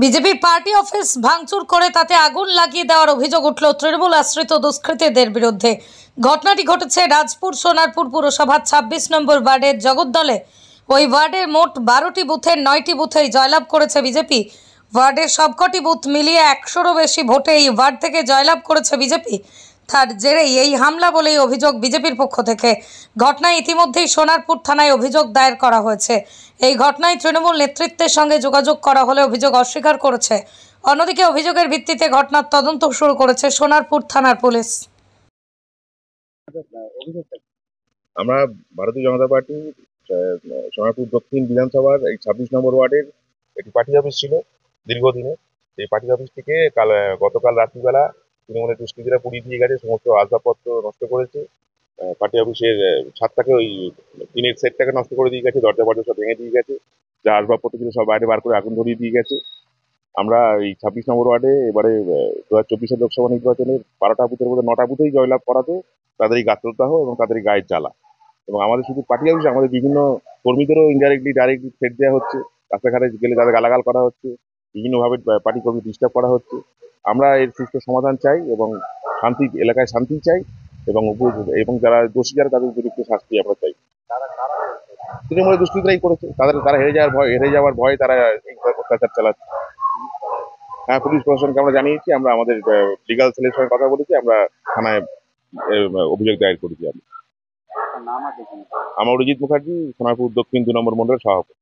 BJP party office ভাঙচুর করে তাতে আগুন লাগিয়ে দেওয়ার অভিযোগ উঠল তৃণমূল আশ্রিত দুষ্কৃতীদের বিরুদ্ধে। ঘটনাটি ঘটেছে রাজপুর সোনারপুর পুরসভার ২৬ নম্বর ওয়ার্ডের জগদ্দলে। ওই ওয়ার্ডের মোট ১২টি বুথের ৯টি বুথেই জয়লাভ করেছে বিজেপি। ওয়ার্ডের সবকটি বুথ মিলিয়ে ১০০রও বেশি ভোটে এই ওয়ার্ড থেকে জয়লাভ করেছে বিজেপি। তার জেরেই এই হামলা বলেই অভিযোগ বিজেপির পক্ষ থেকে। ঘটনায় ইতিমধ্যেই সোনারপুর থানায় অভিযোগ দায়ের করা হয়েছে। এই ঘটনায় তৃণমূল নেতৃত্বের সঙ্গে যোগাযোগ করা হলে অভিযোগ অস্বীকার করেছে। অন্যদিকে অভিযোগের ভিত্তিতে ঘটনার তদন্ত শুরু করেছে সোনারপুর থানার পুলিশ। আমরা ভারতীয় জনতা পার্টি সোনারপুর দক্ষিণ বিধানসভার এই ২৬ নম্বর ওয়ার্ডের একটি পার্টি অফিস ছিল দীর্ঘদিনের। এই পার্টি অফিস থেকে গতকাল রাত্রিবেলা তৃণমূলের দুষ্কৃতীরা পুড়িয়ে দিয়ে গেছে, সমস্ত আসবাবপত্র নষ্ট করেছে। পার্টি অফিসের ছাদটাকে, ওই টিনের সেটটাকে নষ্ট করে দিয়ে গেছে, দরজা ফরজা সব ভেঙে দিয়ে গেছে, যা আসবাবপত্র ছিল সব বাইরে বার করে আগুন ধরিয়ে দিয়ে গেছে। আমরা এই ২৬ নম্বর ওয়ার্ডে এবারে ২০২৪ লোকসভা নির্বাচনের ১২টা বুথের মধ্যে ৯টা বুথেই জয়লাভ করাতে তাদেরই গাত্রদাহ এবং তাদেরই গায়ের জ্বালা। এবং আমাদের শুধু পার্টি অফিস, আমাদের বিভিন্ন কর্মীদেরও ইনডাইরেক্টলি ডাইরেক্টলি থ্রেট দেওয়া হচ্ছে, রাস্তাঘাটে গেলে তাদের গালাগাল করা হচ্ছে, বিভিন্নভাবে পার্টি কর্মী ডিস্টার্ব করা হচ্ছে। আমরা এর সুষ্ঠু সমাধান চাই এবং এলাকায় শান্তি চাই এবং যারা দোষী যারা তাদের উপযুক্ত শাস্তি আমরা চাই। তৃণমূলের দুষ্কৃতীরাই করেছে, তারা হেরে যাওয়ার ভয়ে তারা এই অত্যাচার চালাচ্ছে। হ্যাঁ, পুলিশ প্রশাসনকে আমরা জানিয়েছি, আমরা আমাদের লিগাল সেলের সঙ্গে কথা বলেছি, আমরা থানায় অভিযোগ দায়ের করেছি। আমার অরিজিৎ মুখার্জি, সোনারপুর দক্ষিণ ২ নম্বর মন্ডলের সভাপতি।